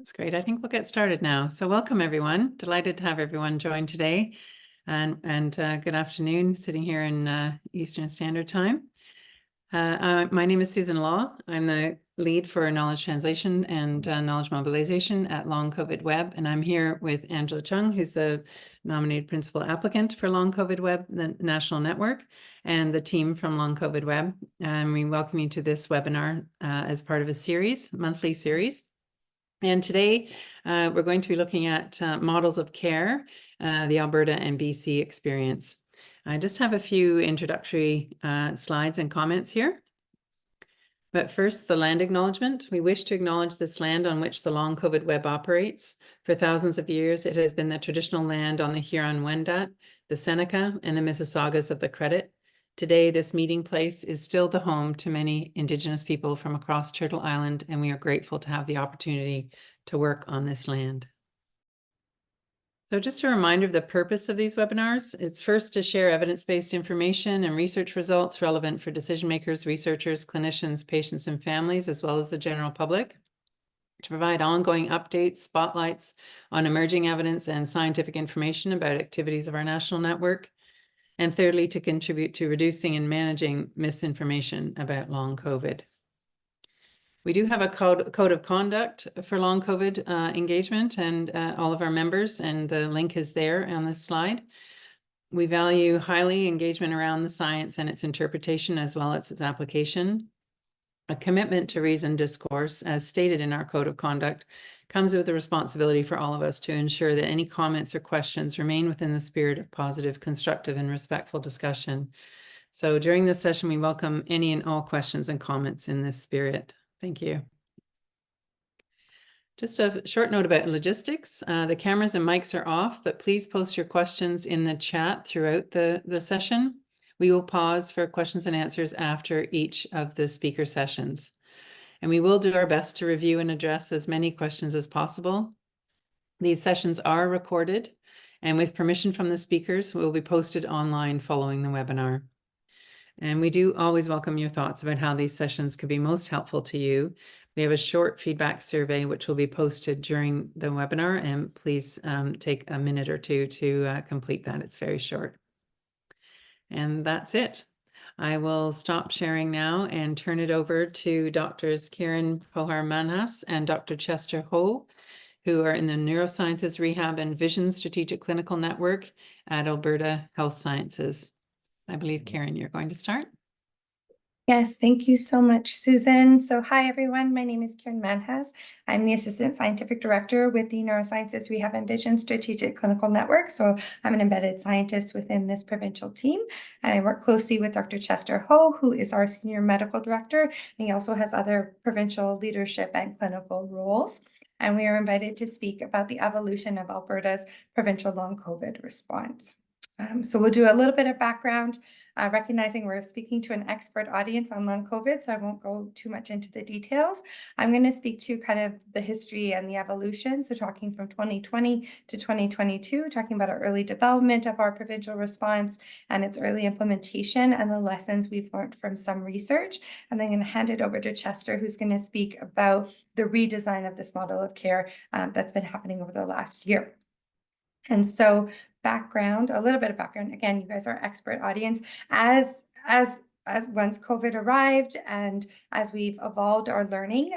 That's great. I think we'll get started now. So welcome, everyone. Delighted to have everyone join today. And good afternoon, sitting here in Eastern Standard Time. My name is Susan Law. I'm the lead for knowledge translation and knowledge mobilization at Long COVID Web. And I'm here with Angela Chung, who's the nominated principal applicant for Long COVID Web, the national network, and the team from Long COVID Web. And we welcome you to this webinar as part of a series, monthly series. And today we're going to be looking at models of care, the Alberta and BC experience. I just have a few introductory slides and comments here. But first, the land acknowledgement. We wish to acknowledge this land on which the Long COVID Web operates. For thousands of years, it has been the traditional land on the Huron-Wendat, the Seneca, and the Mississaugas of the Credit. Today, this meeting place is still the home to many Indigenous people from across Turtle Island, and we are grateful to have the opportunity to work on this land. So just a reminder of the purpose of these webinars. It's first to share evidence-based information and research results relevant for decision makers, researchers, clinicians, patients, and families, as well as the general public. To provide ongoing updates, spotlights on emerging evidence and scientific information about activities of our national network. And thirdly, to contribute to reducing and managing misinformation about long COVID. We do have a code of conduct for long COVID engagement and all of our members, and the link is there on this slide. We value highly engagement around the science and its interpretation as well as its application. A commitment to reasoned discourse, as stated in our code of conduct, comes with the responsibility for all of us to ensure that any comments or questions remain within the spirit of positive, constructive, and respectful discussion. So during this session, we welcome any and all questions and comments in this spirit. Thank you. Just a short note about logistics. The cameras and mics are off, but please post your questions in the chat throughout the session. We will pause for questions and answers after each of the speaker sessions. And we will do our best to review and address as many questions as possible. These sessions are recorded, and with permission from the speakers, will be posted online following the webinar. And we do always welcome your thoughts about how these sessions could be most helpful to you. We have a short feedback survey which will be posted during the webinar, and please take a minute or two to complete that. It's very short. And that's it. I will stop sharing now and turn it over to Drs. Kiran Pohar Manhas and Dr. Chester Ho, who are in the Neurosciences Rehab and Vision Strategic Clinical Network at Alberta Health Sciences. I believe, Kiran, you're going to start. Yes, thank you so much, Susan. So hi, everyone. My name is Kiran Manhas. I'm the Assistant Scientific Director with the Neurosciences Rehab and Vision Strategic Clinical Network. So I'm an embedded scientist within this provincial team, and I work closely with Dr. Chester Ho, who is our Senior Medical Director, and he also has other provincial leadership and clinical roles. And we are invited to speak about the evolution of Alberta's provincial long COVID response. So we'll do a little bit of background, recognizing we're speaking to an expert audience on long COVID, so I won't go too much into the details. I'm going to speak to kind of the history and the evolution, so talking from 2020 to 2022, talking about our early development of our provincial response and its early implementation and the lessons we've learned from some research. And then I'm going to hand it over to Chester, who's going to speak about the redesign of this model of care that's been happening over the last year. And so background, a little bit of background. Again, you guys are expert audience. As once COVID arrived and as we've evolved our learning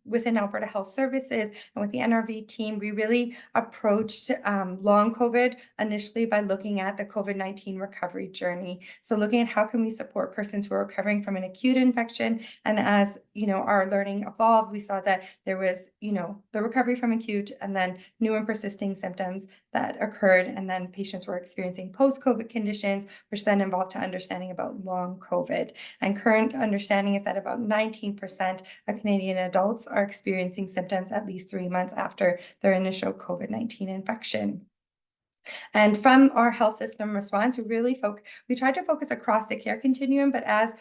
within Alberta Health Services and with the NRV team, we really approached long COVID initially by looking at the COVID-19 recovery journey. So looking at how can we support persons who are recovering from an acute infection. And as our learning evolved, we saw that there was the recovery from acute and then new and persisting symptoms that occurred, and then patients were experiencing post-COVID conditions, which then involved to understanding about long COVID. And current understanding is that about 19% of Canadian adults are experiencing symptoms at least 3 months after their initial COVID-19 infection. And from our health system response, we tried to focus across the care continuum, but as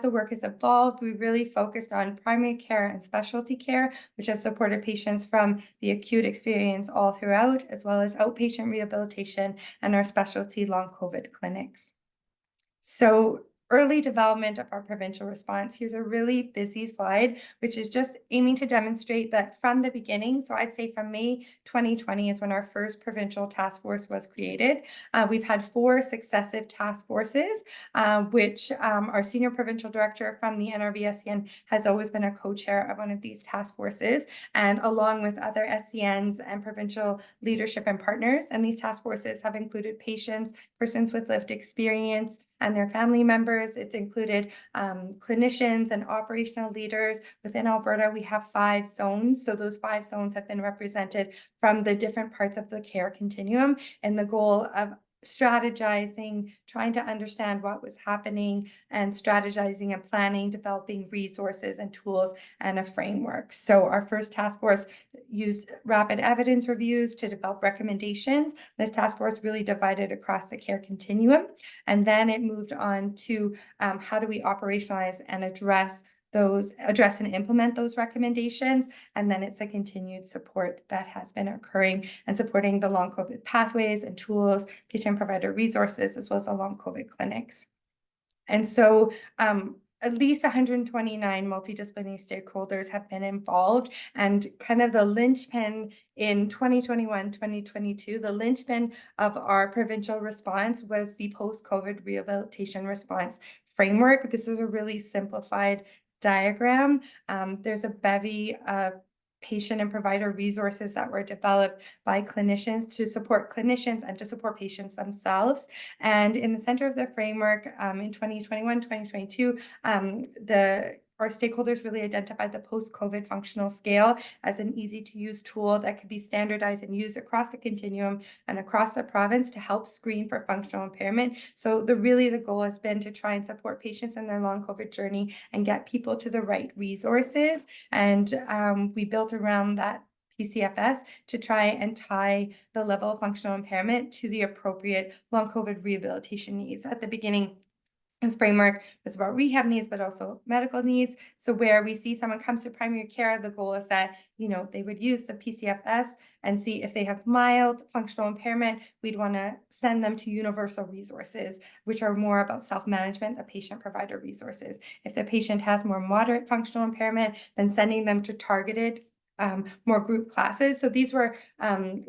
the work has evolved, we really focused on primary care and specialty care, which have supported patients from the acute experience all throughout, as well as outpatient rehabilitation and our specialty long COVID clinics. So early development of our provincial response. Here's a really busy slide, which is just aiming to demonstrate that from the beginning, so I'd say from May 2020 is when our first provincial task force was created. We've had 4 successive task forces, which our senior provincial director from the NRV-SCN has always been a co-chair of one of these task forces, and along with other SCNs and provincial leadership and partners. And these task forces have included patients, persons with lived experience, and their family members. It's included clinicians and operational leaders. Within Alberta, we have 5 zones. So those 5 zones have been represented from the different parts of the care continuum, and the goal of strategizing, trying to understand what was happening, and strategizing and planning, developing resources and tools and a framework. So our first task force used rapid evidence reviews to develop recommendations. This task force really divided across the care continuum, and then it moved on to how do we operationalize and address and implement those recommendations. And then it's a continued support that has been occurring and supporting the long COVID pathways and tools, patient provider resources, as well as the long COVID clinics. And so at least 129 multidisciplinary stakeholders have been involved, and kind of the linchpin in 2021, 2022, the linchpin of our provincial response was the post-COVID rehabilitation response framework. This is a really simplified diagram. There's a bevy of patient and provider resources that were developed by clinicians to support clinicians and to support patients themselves. And in the center of the framework, in 2021, 2022, our stakeholders really identified the post-COVID functional scale as an easy-to-use tool that could be standardized and used across the continuum and across the province to help screen for functional impairment. So the goal has been to try and support patients in their long COVID journey and get people to the right resources. And we built around that PCFS to try and tie the level of functional impairment to the appropriate long COVID rehabilitation needs. At the beginning, this framework is about rehab needs, but also medical needs. So where we see someone comes to primary care, the goal is that, they would use the PCFS and see if they have mild functional impairment. We'd want to send them to universal resources, which are more about self-management, the patient provider resources. If the patient has more moderate functional impairment, then sending them to targeted more group classes. So these were,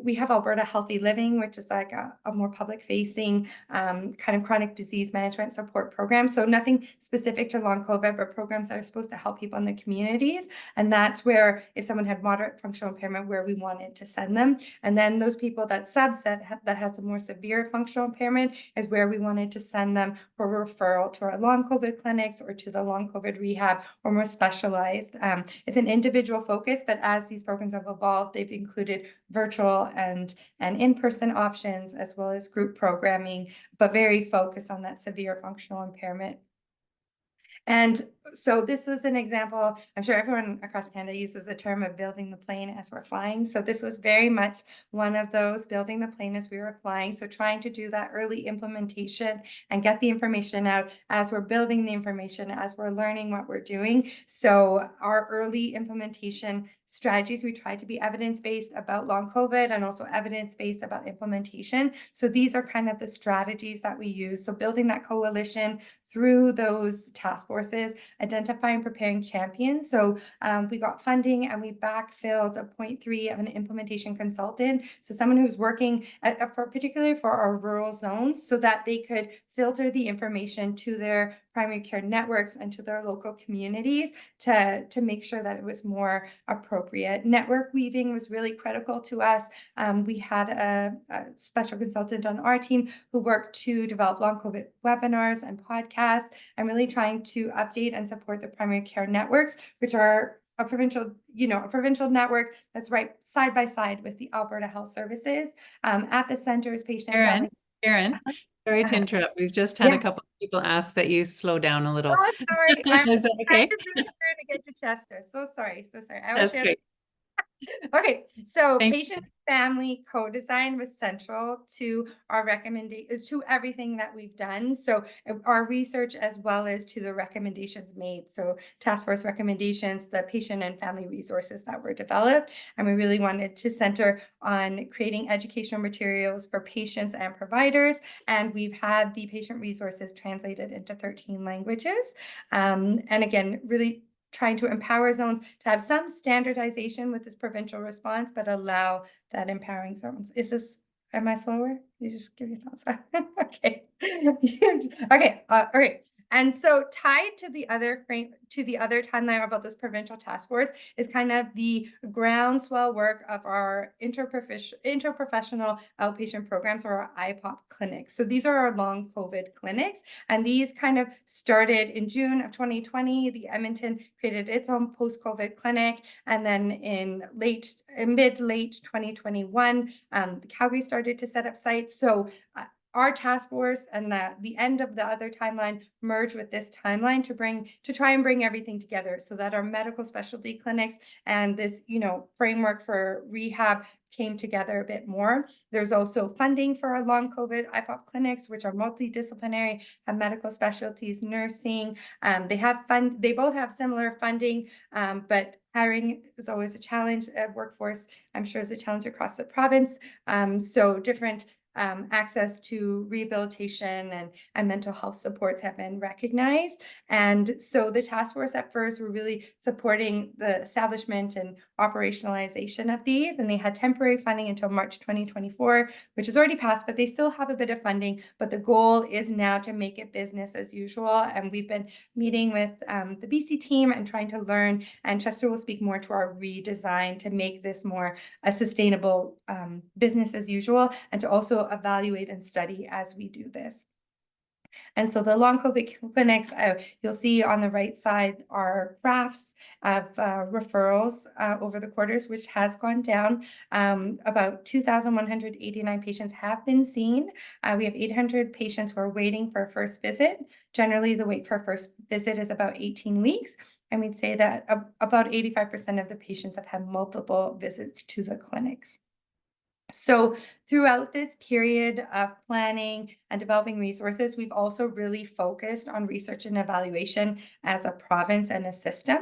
we have Alberta Healthy Living, which is like a more public facing kind of chronic disease management support program. So nothing specific to long COVID, but programs that are supposed to help people in the communities. And that's where, if someone had moderate functional impairment, where we wanted to send them. And then those people, that subset that has a more severe functional impairment, is where we wanted to send them for referral to our long COVID clinics or to the long COVID rehab, or more specialized. It's an individual focus, but as these programs have evolved, they've included virtual and in-person options, as well as group programming, but very focused on that severe functional impairment. And so this was an example. I'm sure everyone across Canada uses the term of building the plane as we're flying. So this was very much one of those, building the plane as we were flying. So trying to do that early implementation and get the information out as we're building the information, as we're learning what we're doing. So our early implementation strategies, we tried to be evidence-based about long COVID and also evidence-based about implementation. So these are kind of the strategies that we use. So building that coalition through those task forces, identifying, preparing champions. So we got funding and we backfilled a 0.3 of an implementation consultant. So someone who's working particularly for our rural zones, so that they could filter the information to their primary care networks and to their local communities to make sure that it was more appropriate. Network weaving was really critical to us. We had a special consultant on our team who worked to develop long COVID webinars and podcasts, and really trying to update and support the primary care networks, which are a provincial network that's right side by side with the Alberta Health Services. At the center is patient and Karen, sorry to interrupt. We've just had a couple of people ask that you slow down a little. Oh, sorry. Is that okay? I'm to get to Chester. So sorry. I That's great. Okay, so Thank patient family co-design was central to our recommendation, to everything that we've done. So our research as well as to the recommendations made. So task force recommendations, the patient and family resources that were developed. And we really wanted to center on creating educational materials for patients and providers. And we've had the patient resources translated into 13 languages. And again, really trying to empower zones to have some standardization with this provincial response, but allow that empowering zones. Am I slower? You just give your thumbs up. Okay. Okay. All right. And so tied to the other timeline about this provincial task force is kind of the groundswell work of our interprofessional outpatient programs, or our IPOP clinics. So these are our long COVID clinics, and these kind of started in June of 2020. The Edmonton created its own post-COVID clinic, and then in mid-late 2021, Calgary started to set up sites. So our task force and the end of the other timeline merge with this timeline to try and bring everything together, so that our medical specialty clinics and this, framework for rehab came together a bit more. There's also funding for our long COVID IPOP clinics, which are multidisciplinary, have medical specialties, nursing. They both have similar funding, but hiring is always a challenge. Workforce, I'm sure, is a challenge across the province. So different access to rehabilitation and mental health supports have been recognized. And so the task force at first were really supporting the establishment and operationalization of these. And they had temporary funding until March 2024, which has already passed, but they still have a bit of funding. But the goal is now to make it business as usual. And we've been meeting with the BC team and trying to learn. And Chester will speak more to our redesign to make this more a sustainable business as usual, and to also evaluate and study as we do this. And so the long COVID clinics, you'll see on the right side are graphs of referrals over the quarters, which has gone down. About 2,189 patients have been seen. We have 800 patients who are waiting for a first visit. Generally, the wait for a first visit is about 18 weeks. And we'd say that about 85% of the patients have had multiple visits to the clinics. So throughout this period of planning and developing resources, we've also really focused on research and evaluation as a province and a system.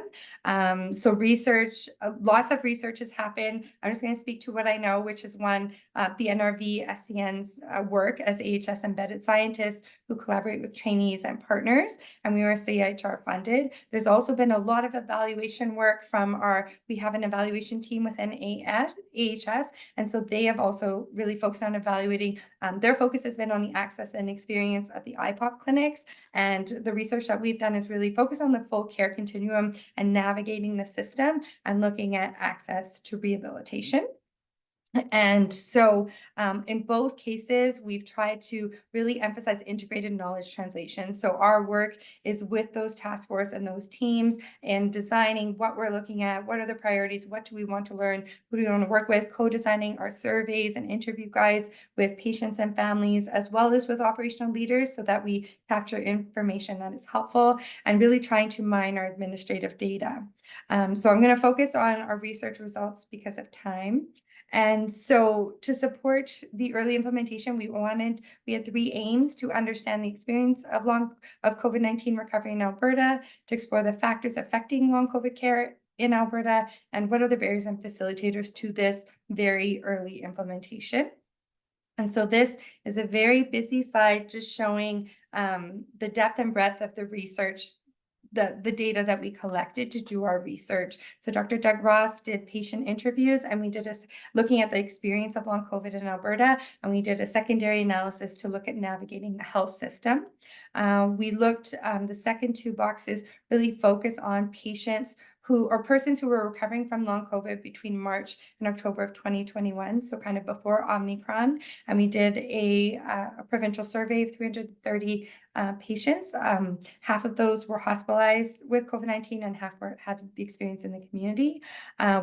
So research, lots of research has happened. I'm just going to speak to what I know, which is one, the NRV SCN's work as AHS embedded scientists who collaborate with trainees and partners, and we were CIHR funded. There's also been a lot of evaluation work from we have an evaluation team within AHS, and so they have also really focused on evaluating. Their focus has been on the access and experience of the IPOP clinics, and the research that we've done is really focused on the full care continuum and navigating the system and looking at access to rehabilitation. And so in both cases, we've tried to really emphasize integrated knowledge translation. So our work is with those task force and those teams in designing what we're looking at, what are the priorities, what do we want to learn, who do we want to work with, co-designing our surveys and interview guides with patients and families, as well as with operational leaders, so that we capture information that is helpful, and really trying to mine our administrative data. So I'm going to focus on our research results because of time. And so to support the early implementation, we had 3 aims: to understand the experience of COVID-19 recovery in Alberta, to explore the factors affecting long COVID care in Alberta, and what are the barriers and facilitators to this very early implementation. And so this is a very busy slide just showing the depth and breadth of the research, the data that we collected to do our research. So Dr. Doug Ross did patient interviews, and we did looking at the experience of long COVID in Alberta, and we did a secondary analysis to look at navigating the health system. We looked, the second 2 boxes really focus on persons who were recovering from long COVID between March and October of 2021, so kind of before Omicron. And we did a provincial survey of 330 patients. Half of those were hospitalized with COVID-19 and half had the experience in the community.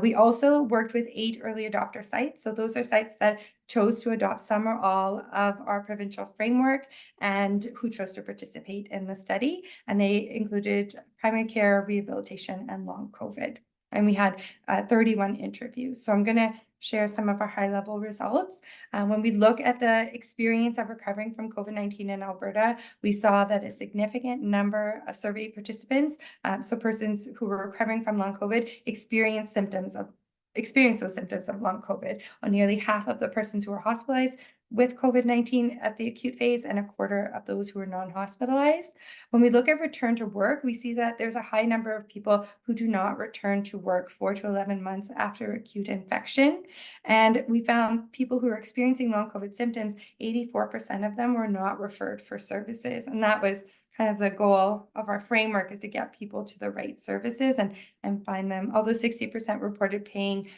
We also worked with 8 early adopter sites. So those are sites that chose to adopt some or all of our provincial framework and who chose to participate in the study. And they included primary care, rehabilitation, and long COVID. and we had 31 interviews. So I'm going to share some of our high-level results. When we look at the experience of recovering from COVID-19 in Alberta, we saw that a significant number of survey participants, so persons who were recovering from long COVID, experienced those symptoms of long COVID. On nearly half of the persons who were hospitalized with COVID-19 at the acute phase, and a quarter of those who are non-hospitalized. When we look at return to work, we see that there's a high number of people who do not return to work 4 to 11 months after acute infection. And we found people who are experiencing long COVID symptoms, 84% of them were not referred for services. And that was kind of the goal of our framework, is to get people to the right services and find them, although 60% reported paying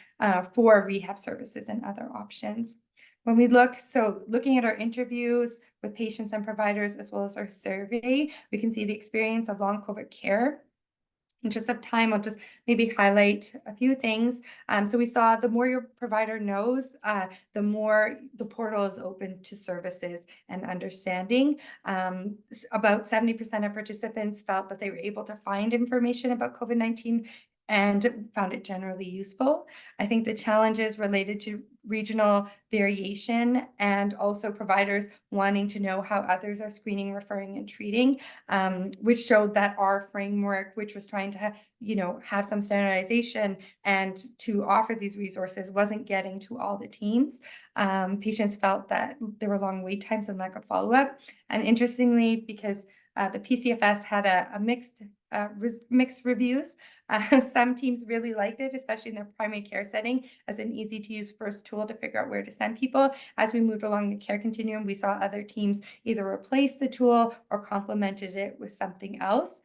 for rehab services and other options. When we looking at our interviews with patients and providers, as well as our survey, we can see the experience of long COVID care. In interest of time, I'll just maybe highlight a few things. So we saw the more your provider knows, the more the portal is open to services and understanding. About 70% of participants felt that they were able to find information about COVID-19 and found it generally useful. I think the challenges related to regional variation and also providers wanting to know how others are screening, referring, and treating, which showed that our framework, which was trying to have some standardization and to offer these resources, wasn't getting to all the teams. Patients felt that there were long wait times and lack of follow-up. And interestingly, because the PCFS had a mixed reviews. Some teams really liked it, especially in their primary care setting, as an easy-to-use first tool to figure out where to send people. As we moved along the care continuum, we saw other teams either replace the tool or complemented it with something else,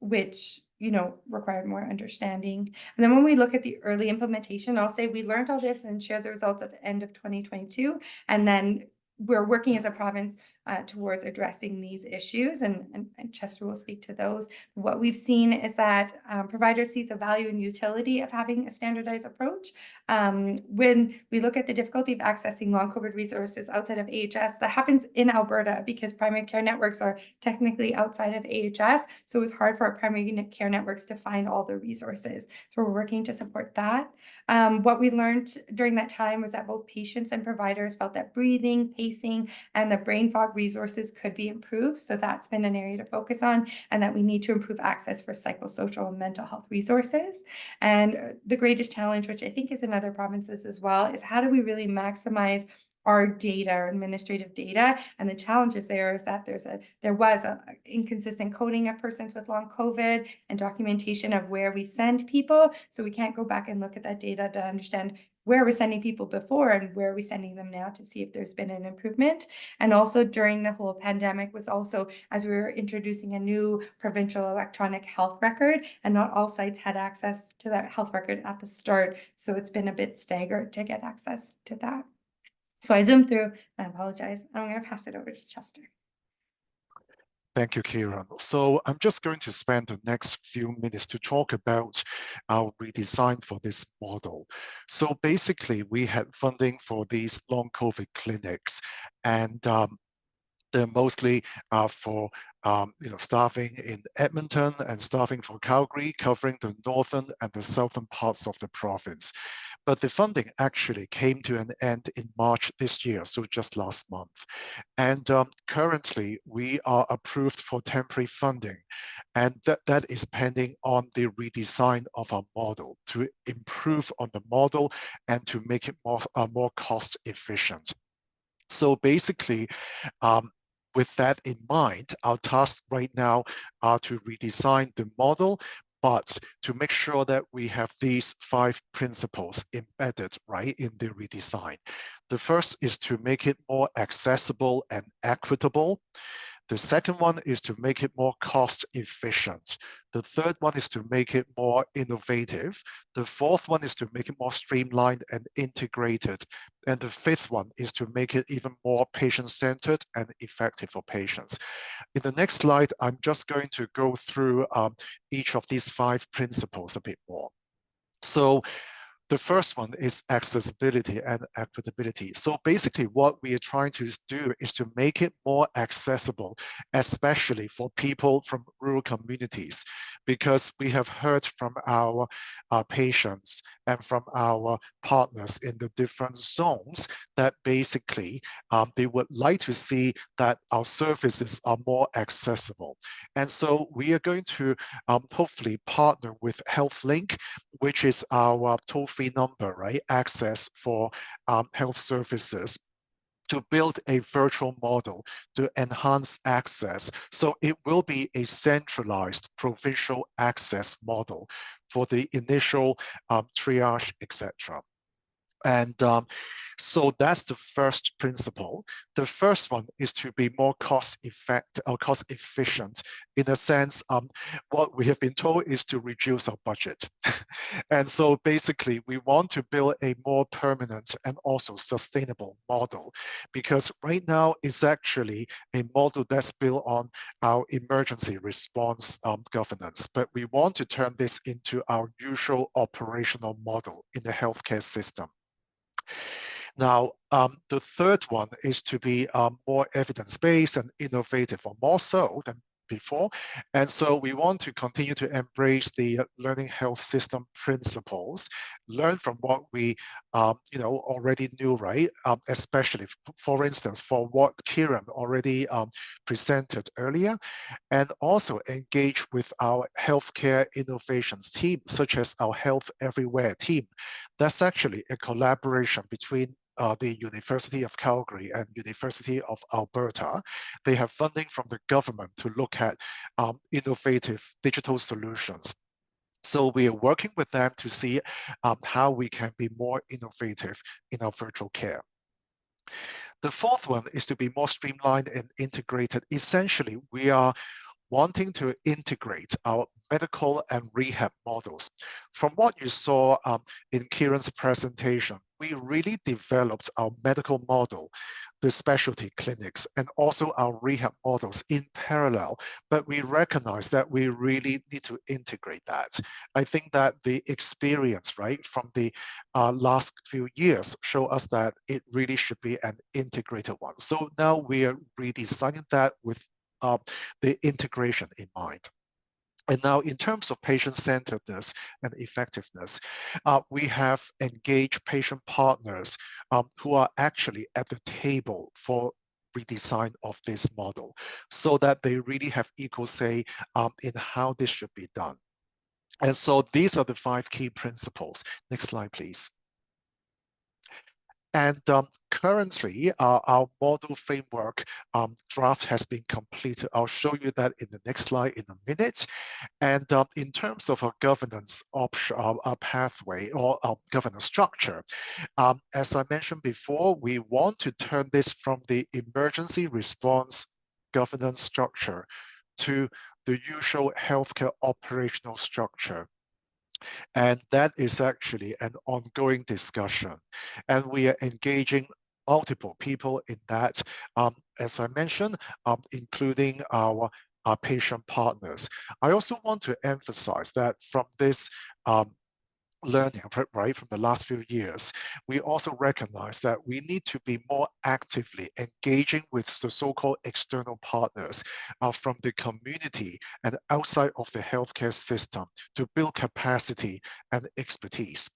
which required more understanding. And then when we look at the early implementation, I'll say we learned all this and shared the results at the end of 2022, and then we're working as a province towards addressing these issues, and Chester will speak to those. What we've seen is that providers see the value and utility of having a standardized approach. When we look at the difficulty of accessing long COVID resources outside of AHS, that happens in Alberta because primary care networks are technically outside of AHS. So it was hard for our primary care networks to find all the resources. So we're working to support that. What we learned during that time was that both patients and providers felt that breathing, pacing, and the brain fog resources could be improved. So that's been an area to focus on, and that we need to improve access for psychosocial and mental health resources. And the greatest challenge, which I think is in other provinces as well, is how do we really maximize our data, our administrative data? And the challenges there is that there was a inconsistent coding of persons with long COVID and documentation of where we send people. So we can't go back and look at that data to understand where we're sending people before and where are we sending them now, to see if there's been an improvement. And also during the whole pandemic was also as we were introducing a new provincial electronic health record, and not all sites had access to that health record at the start. So it's been a bit staggered to get access to that. So I zoomed through, and I apologize. I'm going to pass it over to Chester. Thank you, Kiran. So I'm just going to spend the next few minutes to talk about our redesign for this model. So basically, we had funding for these long COVID clinics, and they're mostly for staffing in Edmonton and staffing for Calgary, covering the northern and the southern parts of the province. But the funding actually came to an end in March this year, so just last month. And currently, we are approved for temporary funding. And that is pending on the redesign of our model to improve on the model and to make it more cost efficient. So basically, with that in mind, our tasks right now are to redesign the model, but to make sure that we have these 5 principles embedded right in the redesign. The first is to make it more accessible and equitable. The second one is to make it more cost efficient. The third one is to make it more innovative. The fourth one is to make it more streamlined and integrated. And the fifth one is to make it even more patient-centered and effective for patients. In the next slide, I'm just going to go through each of these 5 principles a bit more. So The first one is accessibility and equitability. So basically what we are trying to do is to make it more accessible, especially for people from rural communities, because we have heard from our patients and from our partners in the different zones that basically they would like to see that our services are more accessible. And so we are going to hopefully partner with HealthLink, which is our toll-free number, right? Access for health services, to build a virtual model to enhance access. So it will be a centralized provincial access model for the initial triage, etc. And so that's the first principle. The first one is to be more cost efficient. In a sense, what we have been told is to reduce our budget. And so basically, we want to build a more permanent and also sustainable model, because right now it's actually a model that's built on our emergency response governance. But we want to turn this into our usual operational model in the healthcare system. Now, the third one is to be more evidence-based and innovative, or more so than before. And so we want to continue to embrace the learning health system principles, learn from what we already knew, right? Especially, for instance, for what Kiran already presented earlier, and also engage with our healthcare innovations team, such as our Health Everywhere team. That's actually a collaboration between the University of Calgary and University of Alberta. They have funding from the government to look at innovative digital solutions. So we are working with them to see how we can be more innovative in our virtual care. The fourth one is to be more streamlined and integrated. Essentially, we are wanting to integrate our medical and rehab models. From what you saw in Kiran's presentation, we really developed our medical model, the specialty clinics, and also our rehab models in parallel, but we recognize that we really need to integrate that. I think that the experience, right, from the last few years show us that it really should be an integrated one. So now we are redesigning that with the integration in mind. And now in terms of patient-centeredness and effectiveness, we have engaged patient partners who are actually at the table for redesign of this model, so that they really have equal say in how this should be done. And so these are the 5 key principles. Next slide, please. And currently, our model framework draft has been completed. I'll show you that in the next slide in a minute. And in terms of our governance option, our pathway or our governance structure, as I mentioned before, we want to turn this from the emergency response governance structure to the usual healthcare operational structure. And that is actually an ongoing discussion. And we are engaging multiple people in that, as I mentioned, including our patient partners. I also want to emphasize that from this learning, right, from the last few years, we also recognize that we need to be more actively engaging with the so-called external partners from the community and outside of the healthcare system to build capacity and expertise.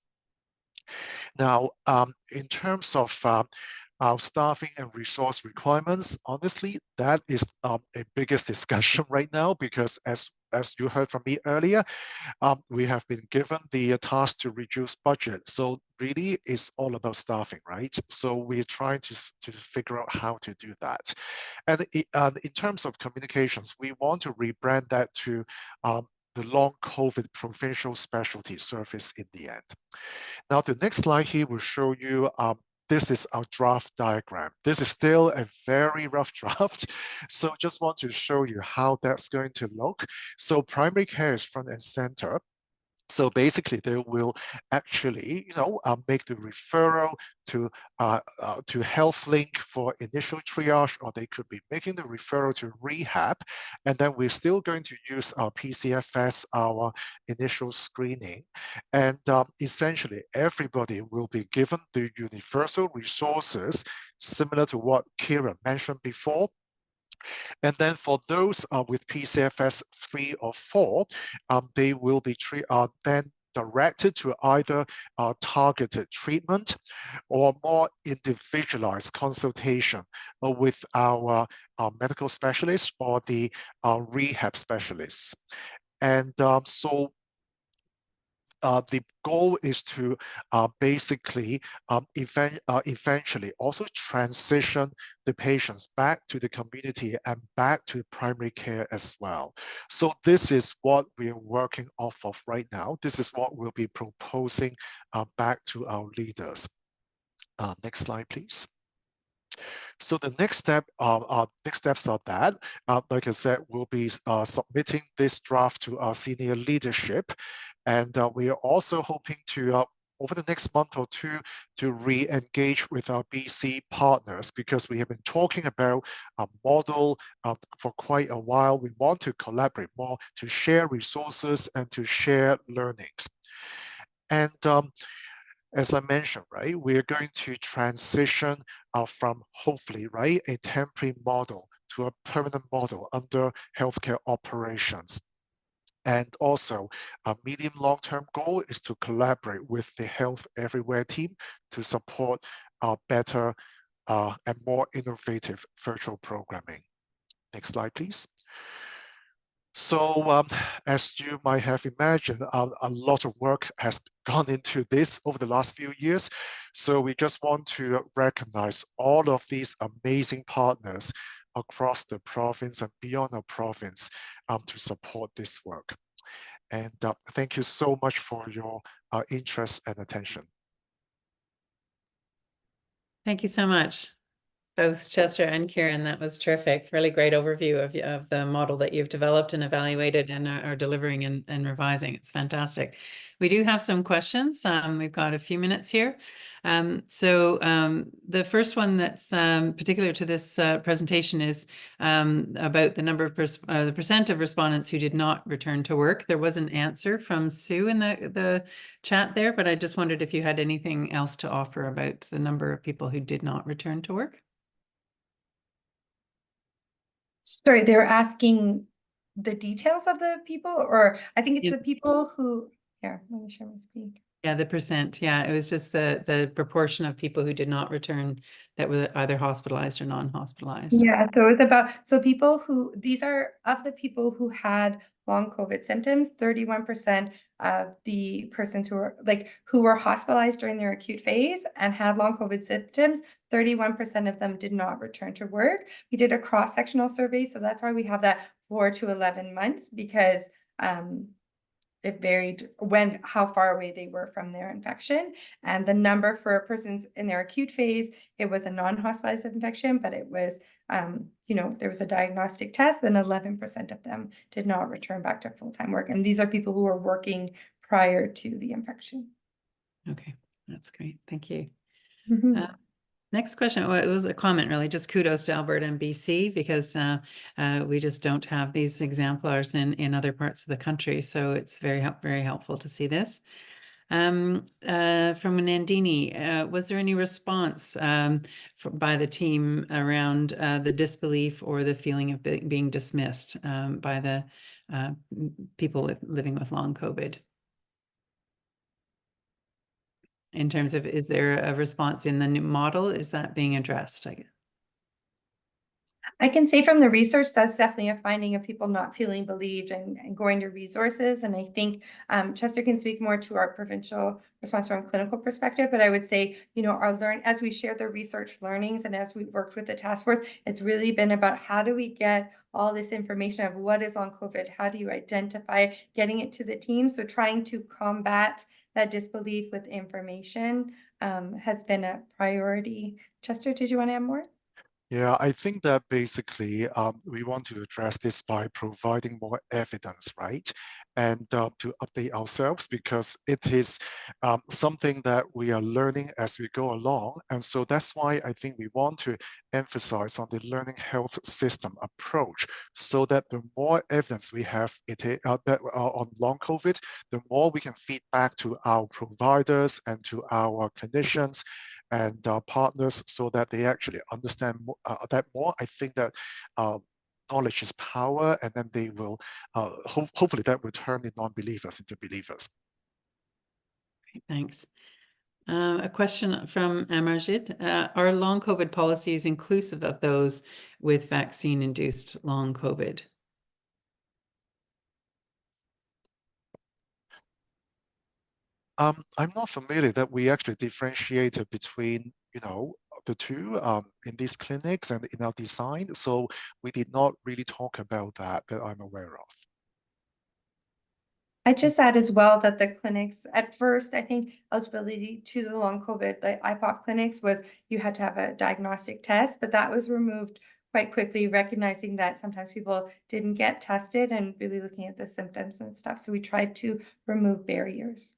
Now, in terms of our staffing and resource requirements, honestly, that is a biggest discussion right now, because as you heard from me earlier, we have been given the task to reduce budget. So really it's all about staffing, right? So we're trying to figure out how to do that. And in terms of communications, we want to rebrand that to the long COVID provincial specialty service in the end. Now, the next slide here will show you this is our draft diagram. This is still a very rough draft. So just want to show you how that's going to look. So primary care is front and center. So basically, they will actually, make the referral to HealthLink for initial triage, or they could be making the referral to rehab, and then we're still going to use our PCFS, our initial screening, and essentially everybody will be given the universal resources similar to what Kiran mentioned before. And then for those with PCFS 3 or 4, they will be then directed to either targeted treatment or more individualized consultation with our medical specialists or the rehab specialists. And so the goal is to basically eventually also transition the patients back to the community and back to primary care as well. So this is what we are working off of right now. This is what we'll be proposing back to our leaders. Next slide, please. So the next steps are that, like I said, we'll be submitting this draft to our senior leadership. And we are also hoping to, over the next month or two, to re-engage with our BC partners, because we have been talking about a model for quite a while. We want to collaborate more, to share resources and to share learnings. And as I mentioned, right, we're going to transition from hopefully, right, a temporary model to a permanent model under healthcare operations. And also, a medium long-term goal is to collaborate with the Health Everywhere team to support better and more innovative virtual programming. Next slide, please. So as you might have imagined, a lot of work has gone into this over the last few years. So we just want to recognize all of these amazing partners across the province and beyond our province to support this work. And thank you so much for your interest and attention. Thank you so much, both Chester and Kiran. That was terrific. Really great overview of the model that you've developed and evaluated and are delivering and revising. It's fantastic. We do have some questions. We've got a few minutes here. The first one that's particular to this presentation is about the number of the percent of respondents who did not return to work. There was an answer from Sue in the chat there, but I just wondered if you had anything else to offer about the number of people who did not return to work. Sorry, they were asking the details of the people, or I think it's the people who, here, let me share my screen. Yeah, the percent. Yeah, it was just the proportion of people who did not return that were either hospitalized or non-hospitalized. Yeah, so it's about, so people who, these are of the people who had long COVID symptoms, 31% of the persons who were hospitalized during their acute phase and had long COVID symptoms, 31% of them did not return to work. We did a cross-sectional survey, so that's why we have that 4 to 11 months, because it varied how far away they were from their infection. And the number for persons in their acute phase, it was a non-hospitalized infection, but it was, there was a diagnostic test, and 11% of them did not return back to full-time work. And these are people who were working prior to the infection. Okay, that's great. Thank you. Mm-hmm. Next question, well, it was a comment really, just kudos to Alberta and BC, because we just don't have these exemplars in other parts of the country. So it's very helpful to see this. From Nandini, was there any response by the team around the disbelief or the feeling of being dismissed by the people living with long COVID? In terms of, is there a response in the new model? Is that being addressed? I can say from the research, that's definitely a finding of people not feeling believed and going to resources. And I think Chester can speak more to our provincial response from a clinical perspective, but I would say, as we shared the research learnings and as we worked with the task force, it's really been about how do we get all this information of what is on COVID? How do you identify getting it to the team? So trying to combat that disbelief with information has been a priority. Chester, did you want to add more? Yeah, I think that basically we want to address this by providing more evidence, right? and to update ourselves, because it is something that we are learning as we go along. And so that's why I think we want to emphasize on the learning health system approach, so that the more evidence we have on long COVID, the more we can feed back to our providers and to our clinicians and partners, so that they actually understand that more. I think that knowledge is power, and then they will, hopefully that will turn the non-believers into believers. Thanks. A question from Amarjit. Are long COVID policies inclusive of those with vaccine-induced long COVID? I'm not familiar that we actually differentiated between, the two in these clinics and in our design. So we did not really talk about that I'm aware of. I just add as well that the clinics, at first, I think eligibility to the long COVID, the IPOC clinics, was you had to have a diagnostic test, but that was removed quite quickly, recognizing that sometimes people didn't get tested and really looking at the symptoms and stuff. So we tried to remove barriers.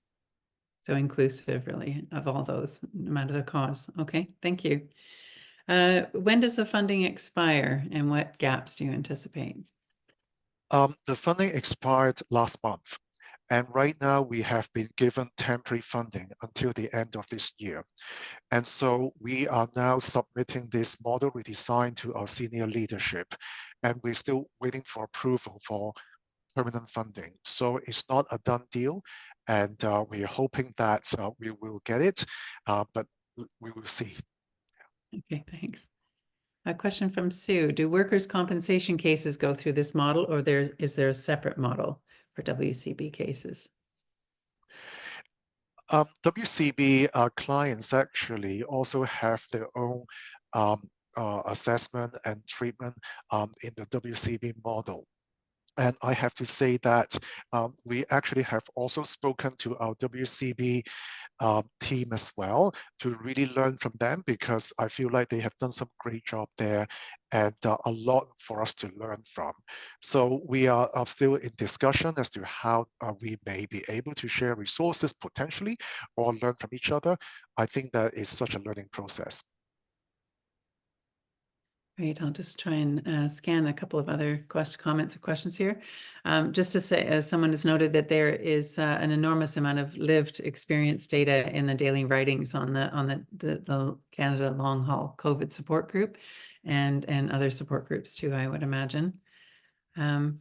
So inclusive, really, of all those, no matter the cause. Okay, thank you. When does the funding expire, and what gaps do you anticipate? The funding expired last month, and right now we have been given temporary funding until the end of this year. And so we are now submitting this model redesign to our senior leadership, and we're still waiting for approval for permanent funding. So it's not a done deal, and we are hoping that we will get it, but we will see. Okay, thanks. A question from Sue. Do workers' compensation cases go through this model, or is there a separate model for WCB cases? WCB clients actually also have their own assessment and treatment in the WCB model. And I have to say that we actually have also spoken to our WCB team as well to really learn from them, because I feel like they have done some great job there, and a lot for us to learn from. So we are still in discussion as to how we may be able to share resources potentially, or learn from each other. I think that is such a learning process. Great. I'll just try and scan a couple of other comments or questions here. Just to say, as someone has noted, that there is an enormous amount of lived experience data in the daily writings on the Canada Long Haul COVID support group, and other support groups too, I would imagine. And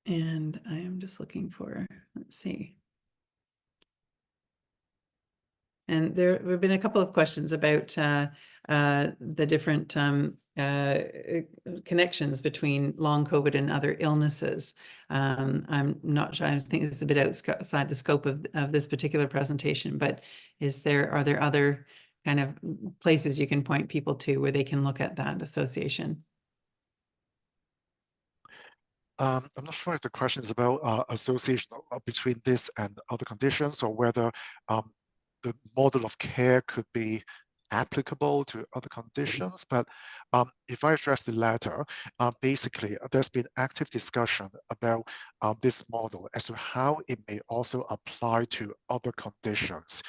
I am just looking for, let's see. And there have been a couple of questions about the different connections between long COVID and other illnesses. I'm not sure, I think this is a bit outside the scope of this particular presentation, but are there other kind of places you can point people to where they can look at that association? I'm not sure if the question is about association between this and other conditions, or whether the model of care could be applicable to other conditions. But if I address the latter, basically there's been active discussion about this model as to how it may also apply to other conditions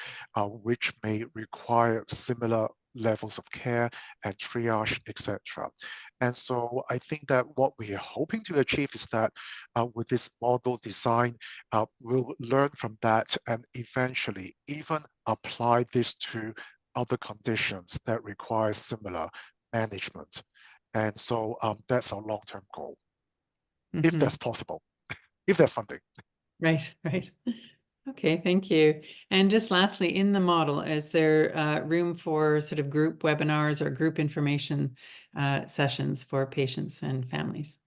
which may require similar levels of care and triage, etc. And so I think that what we are hoping to achieve is that with this model design, we'll learn from that and eventually even apply this to other conditions that require similar management. And so that's our long-term goal, if that's possible, if there's funding. Right, right. Okay, thank you. And just lastly, in the model, is there room for sort of group webinars or group information sessions for patients and families?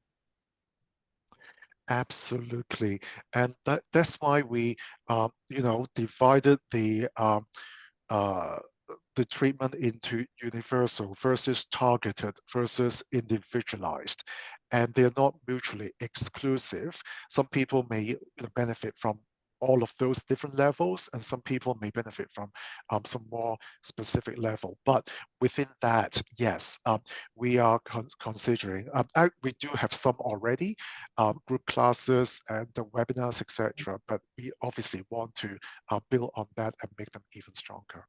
Absolutely. And that's why we, divided the treatment into universal versus targeted versus individualized, and they're not mutually exclusive. Some people may benefit from all of those different levels, and some people may benefit from some more specific level. But within that, yes, we are considering, we do have some already, group classes and the webinars, etc. But we obviously want to build on that and make them even stronger.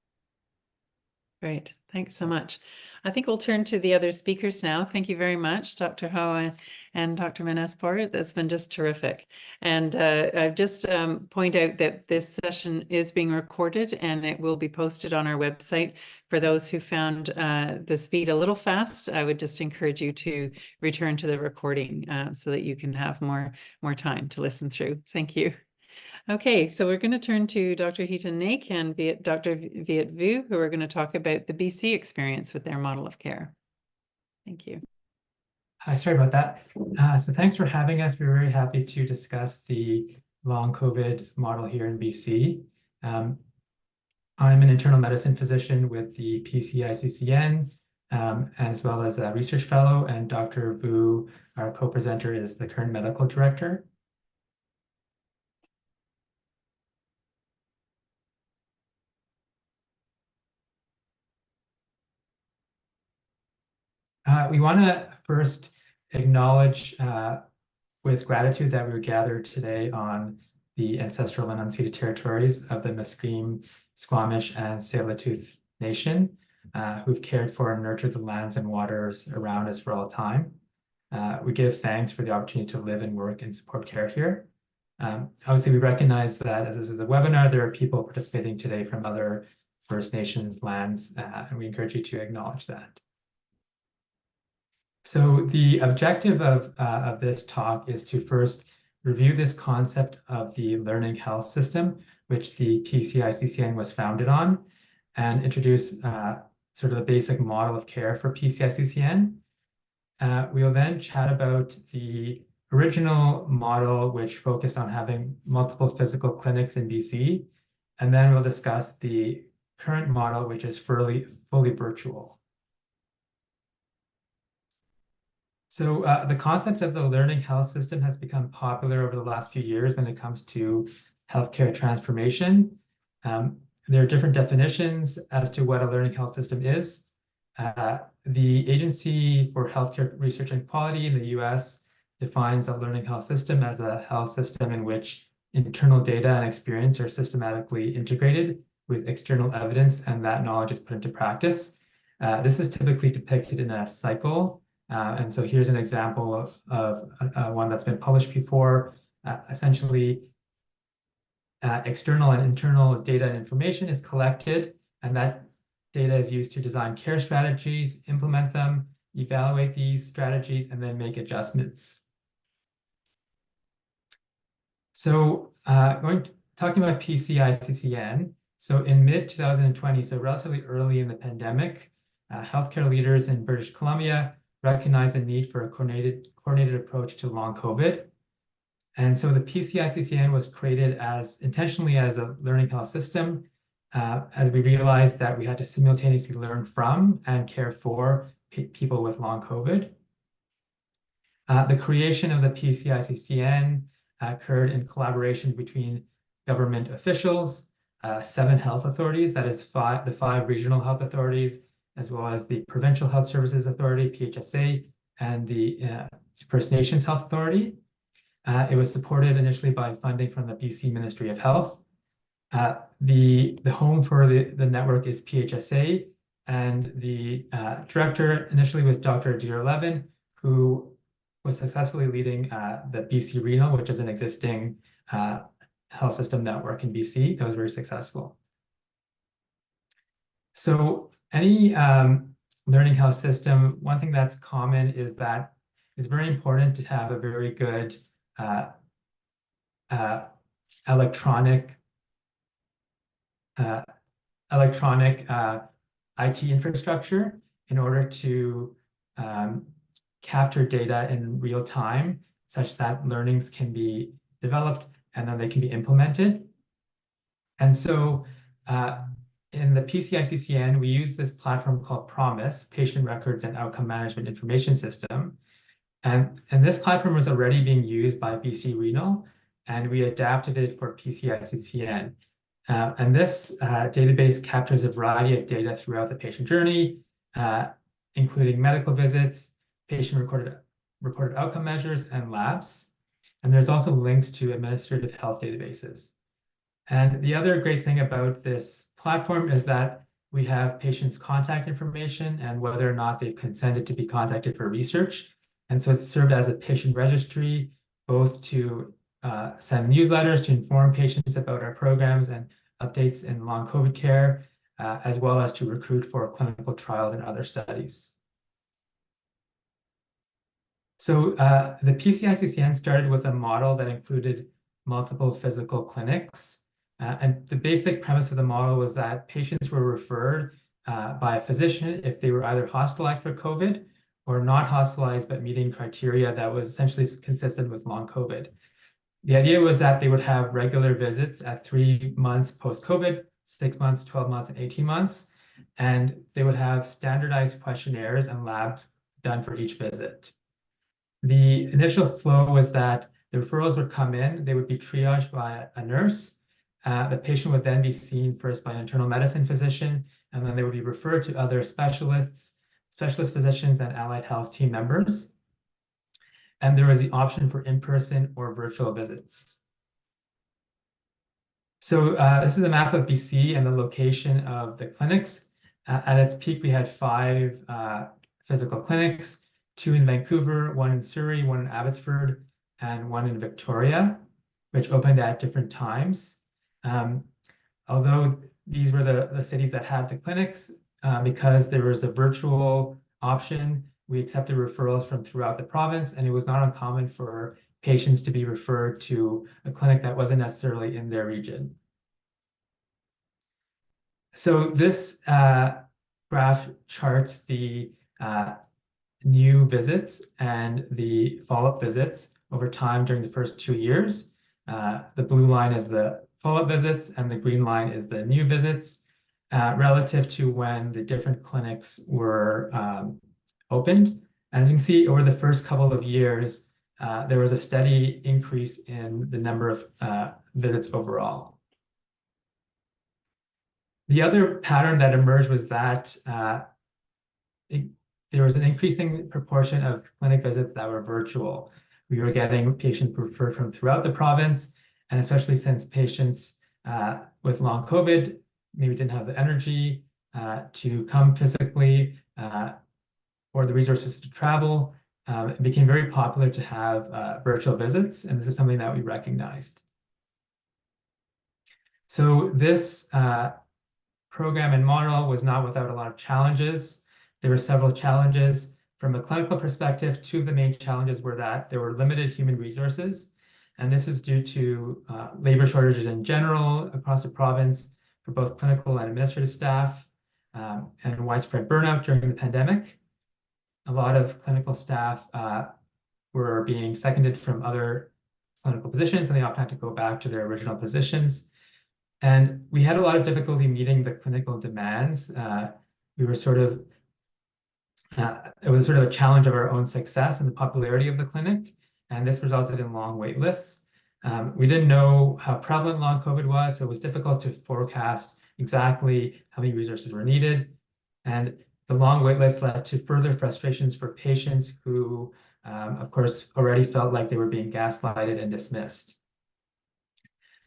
Great. Thanks so much. I think we'll turn to the other speakers now. Thank you very much, Dr. Ho and Dr. Manhas. That's been just terrific. And just point out that this session is being recorded and it will be posted on our website. For those who found the speed a little fast, I would just encourage you to return to the recording so that you can have more time to listen through. Thank you. Okay, so we're going to turn to Dr. Hiten Naik and Dr. Viet Vu, who are going to talk about the BC experience with their model of care. Thank you. Hi, sorry about that. So thanks for having us. We're very happy to discuss the long COVID model here in BC. I'm an internal medicine physician with the PCICCN, as well as a research fellow, and Dr. Vu, our co-presenter, is the current medical director. We want to first acknowledge with gratitude that we were gathered today on the ancestral and unceded territories of the Musqueam, Squamish, and Tsleil-Waututh Nation, who've cared for and nurtured the lands and waters around us for all time. We give thanks for the opportunity to live and work and support care here. Obviously, we recognize that as this is a webinar, there are people participating today from other First Nations lands, and we encourage you to acknowledge that. So the objective of this talk is to first review this concept of the learning health system, which the PCICCN was founded on, and introduce sort of the basic model of care for PCICCN. We will then chat about the original model, which focused on having multiple physical clinics in BC, and then we'll discuss the current model, which is fully virtual. So the concept of the learning health system has become popular over the last few years when it comes to healthcare transformation. There are different definitions as to what a learning health system is. The Agency for Healthcare Research and Quality in the US defines a learning health system as a health system in which internal data and experience are systematically integrated with external evidence, and that knowledge is put into practice. This is typically depicted in a cycle. And so here's an example of one that's been published before. Essentially, external and internal data and information is collected, and that data is used to design care strategies, implement them, evaluate these strategies, and then make adjustments. So talking about PCICCN, so in mid-2020, so relatively early in the pandemic, healthcare leaders in British Columbia recognized the need for a coordinated approach to long COVID. And so the PCICCN was created intentionally as a learning health system, as we realized that we had to simultaneously learn from and care for people with long COVID. The creation of the PCICCN occurred in collaboration between government officials, 7 health authorities, that is the 5 regional health authorities, as well as the Provincial Health Services Authority, PHSA, and the First Nations Health Authority. It was supported initially by funding from the BC Ministry of Health. The home for the network is PHSA, and the director initially was Dr. Adair Levin, who was successfully leading the BC Renal, which is an existing health system network in BC that was very successful. So any learning health system, one thing that's common is that it's very important to have a very good electronic IT infrastructure in order to capture data in real time, such that learnings can be developed and then they can be implemented. And so in the PCICCN, we use this platform called PROMIS, Patient Records and Outcome Management Information System. And this platform was already being used by BC Renal. and we adapted it for PCI-CCN. And this database captures a variety of data throughout the patient journey, including medical visits, patient-reported outcome measures, and labs. And there's also links to administrative health databases. And the other great thing about this platform is that we have patients' contact information and whether or not they've consented to be contacted for research. And so it's served as a patient registry, both to send newsletters to inform patients about our programs and updates in long COVID care, as well as to recruit for clinical trials and other studies. So the PCI-CCN started with a model that included multiple physical clinics. And the basic premise of the model was that patients were referred by a physician if they were either hospitalized for COVID or not hospitalized, but meeting criteria that was essentially consistent with long COVID. The idea was that they would have regular visits at 3 months post-COVID, 6 months, 12 months, and 18 months. And they would have standardized questionnaires and labs done for each visit. The initial flow was that the referrals would come in, they would be triaged by a nurse. The patient would then be seen first by an internal medicine physician, and then they would be referred to other specialist physicians and allied health team members. And there was the option for in-person or virtual visits. So this is a map of BC and the location of the clinics. At its peak, we had 5 physical clinics, 2 in Vancouver, 1 in Surrey, 1 in Abbotsford, and 1 in Victoria, which opened at different times. Although these were the cities that had the clinics, because there was a virtual option, we accepted referrals from throughout the province, and it was not uncommon for patients to be referred to a clinic that wasn't necessarily in their region. So this graph charts the new visits and the follow-up visits over time during the first 2 years. The blue line is the follow-up visits, and the green line is the new visits, relative to when the different clinics were opened. As you can see, over the first couple of years, there was a steady increase in the number of visits overall. The other pattern that emerged was that there was an increasing proportion of clinic visits that were virtual. We were getting patients referred from throughout the province, and especially since patients with long COVID maybe didn't have the energy to come physically or the resources to travel, it became very popular to have virtual visits, and this is something that we recognized. So this program and model was not without a lot of challenges. There were several challenges. From a clinical perspective, 2 of the main challenges were that there were limited human resources, and this is due to labor shortages in general across the province for both clinical and administrative staff, and widespread burnout during the pandemic. A lot of clinical staff were being seconded from other clinical positions, and they often had to go back to their original positions. And we had a lot of difficulty meeting the clinical demands. We were sort of it was sort of a challenge of our own success and the popularity of the clinic, and this resulted in long wait lists. We didn't know how prevalent long COVID was, so it was difficult to forecast exactly how many resources were needed. And the long wait list led to further frustrations for patients who, of course, already felt like they were being gaslighted and dismissed.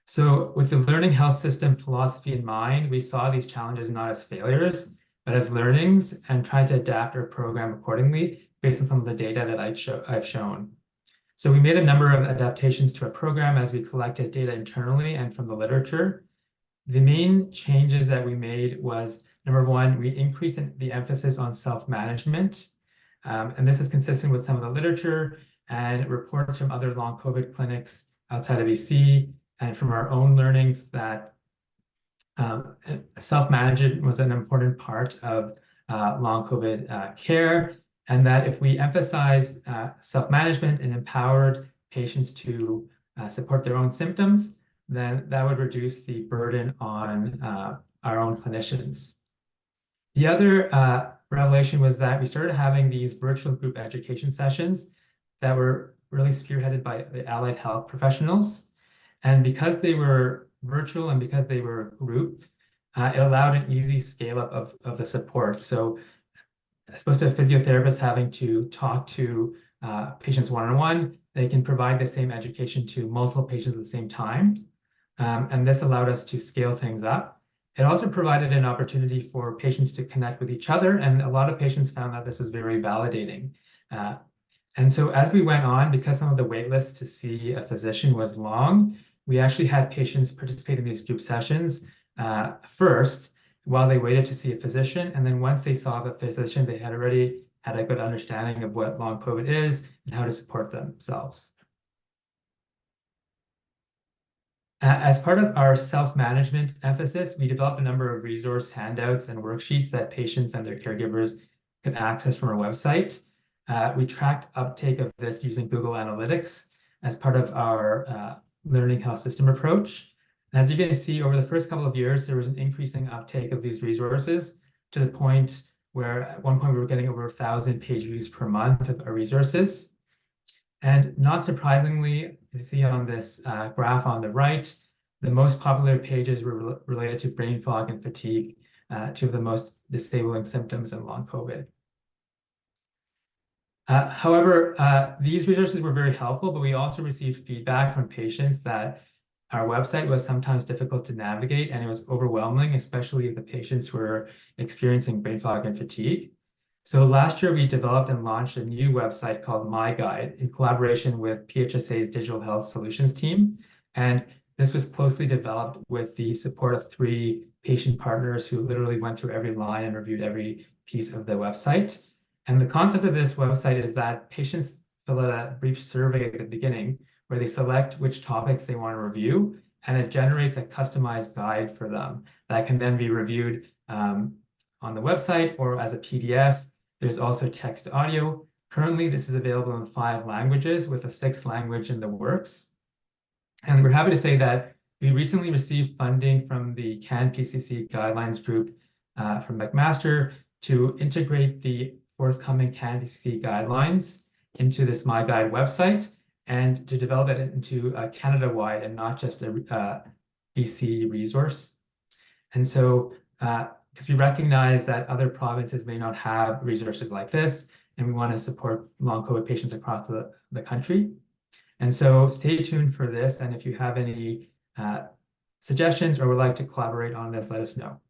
So with the learning health system philosophy in mind, we saw these challenges not as failures, but as learnings, and tried to adapt our program accordingly based on some of the data that I've shown. So we made a number of adaptations to our program as we collected data internally and from the literature. The main changes that we made was, number 1, we increased the emphasis on self-management. And this is consistent with some of the literature and reports from other long COVID clinics outside of BC, and from our own learnings that self-management was an important part of long COVID care, and that if we emphasized self-management and empowered patients to support their own symptoms, then that would reduce the burden on our own clinicians. The other revelation was that we started having these virtual group education sessions that were really spearheaded by the allied health professionals. And because they were virtual and because they were group, it allowed an easy scale up of the support. So as opposed to a physiotherapist having to talk to patients one-on-one, they can provide the same education to multiple patients at the same time. And this allowed us to scale things up. It also provided an opportunity for patients to connect with each other, and a lot of patients found that this was very validating. And so as we went on, because some of the wait lists to see a physician was long, we actually had patients participate in these group sessions first while they waited to see a physician. And then once they saw the physician, they had already had a good understanding of what long COVID is and how to support themselves. As part of our self-management emphasis, we developed a number of resource handouts and worksheets that patients and their caregivers could access from our website. We tracked uptake of this using Google Analytics as part of our learning health system approach. And as you can see, over the first couple of years, there was an increasing uptake of these resources to the point where at one point we were getting over 1,000 page views per month of our resources. And not surprisingly, you see on this graph on the right, the most popular pages were related to brain fog and fatigue, two of the most disabling symptoms in long COVID. However, these resources were very helpful, but we also received feedback from patients that our website was sometimes difficult to navigate and it was overwhelming, especially if the patients were experiencing brain fog and fatigue. So last year, we developed and launched a new website called My Guide in collaboration with PHSA's Digital Health Solutions team. And this was closely developed with the support of 3 patient partners who literally went through every line and reviewed every piece of the website. And the concept of this website is that patients fill out a brief survey at the beginning where they select which topics they want to review, and it generates a customized guide for them that can then be reviewed on the website or as a PDF. There's also text to audio. Currently, this is available in 5 languages with a 6th language in the works. And we're happy to say that we recently received funding from the CAN PCC Guidelines Group from McMaster to integrate the forthcoming CAN PCC guidelines into this My Guide website and to develop it into a Canada-wide and not just a BC resource. And so because we recognize that other provinces may not have resources like this, and we want to support long COVID patients across the country. And so stay tuned for this, and if you have any suggestions or would like to collaborate on this, let us know.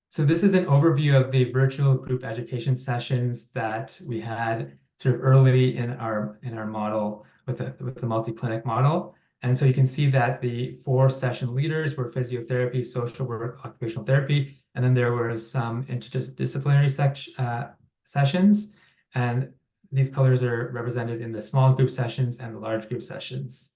So this is an overview of the virtual group education sessions that we had sort of early in our model with the multi-clinic model. And so you can see that the 4 session leaders were physiotherapy, social work, occupational therapy, and then there were some interdisciplinary sessions. And these colors are represented in the small group sessions and the large group sessions.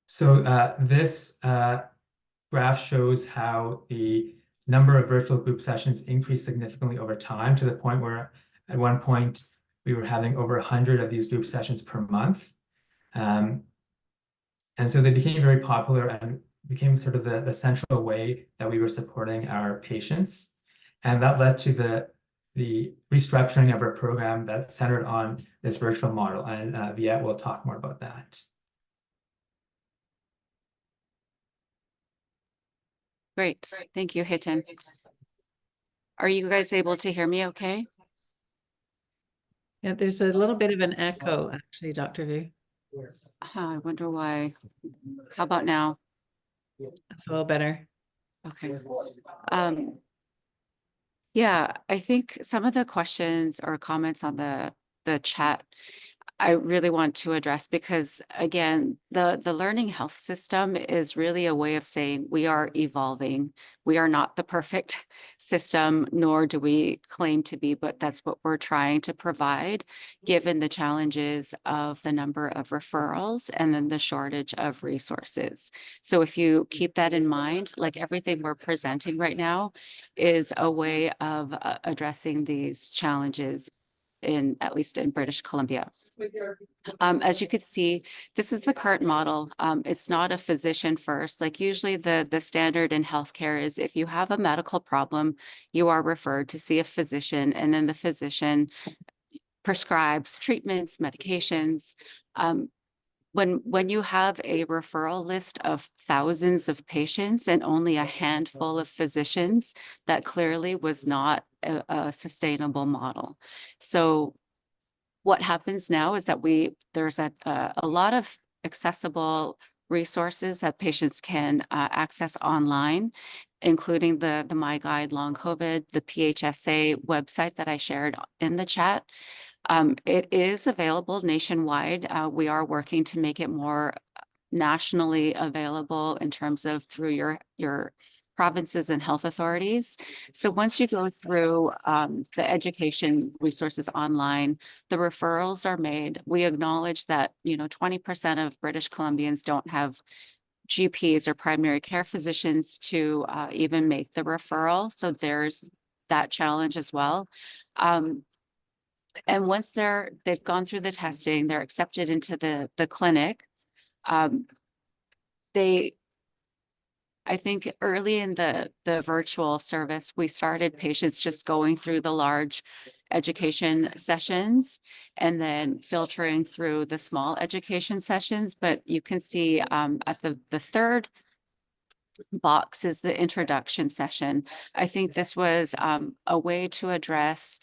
So this graph shows how the number of virtual group sessions increased significantly over time to the point where at one point we were having over 100 of these group sessions per month. And so they became very popular and became sort of the central way that we were supporting our patients. And that led to the restructuring of our program that centered on this virtual model. And Viet will talk more about that. Great. Thank you, Hiten. Are you guys able to hear me okay? Yeah, there's a little bit of an echo, actually, Dr. Vu. I wonder why. How about now? It's a little better. Okay. Yeah, I think some of the questions or comments on the chat I really want to address because again, the learning health system is really a way of saying we are evolving. We are not the perfect system, nor do we claim to be, but that's what we're trying to provide, given the challenges of the number of referrals and then the shortage of resources. So if you keep that in mind, like everything we're presenting right now is a way of addressing these challenges at least in British Columbia. As you can see, this is the current model. It's not a physician first. Like usually the standard in healthcare is if you have a medical problem, you are referred to see a physician, and then the physician prescribes treatments, medications. when you have a referral list of thousands of patients and only a handful of physicians, that clearly was not a sustainable model. So what happens now is that there's a lot of accessible resources that patients can access online, including the My Guide Long COVID, the PHSA website that I shared in the chat. It is available nationwide. We are working to make it more nationally available in terms of through your provinces and health authorities. So once you go through the education resources online, the referrals are made. We acknowledge that 20% of British Columbians don't have GPs or primary care physicians to even make the referral. So there's that challenge as well. And once they've gone through the testing, they're accepted into the clinic. I think early in the virtual service, we started patients just going through the large education sessions and then filtering through the small education sessions. But you can see at the third box is the introduction session. I think this was a way to address,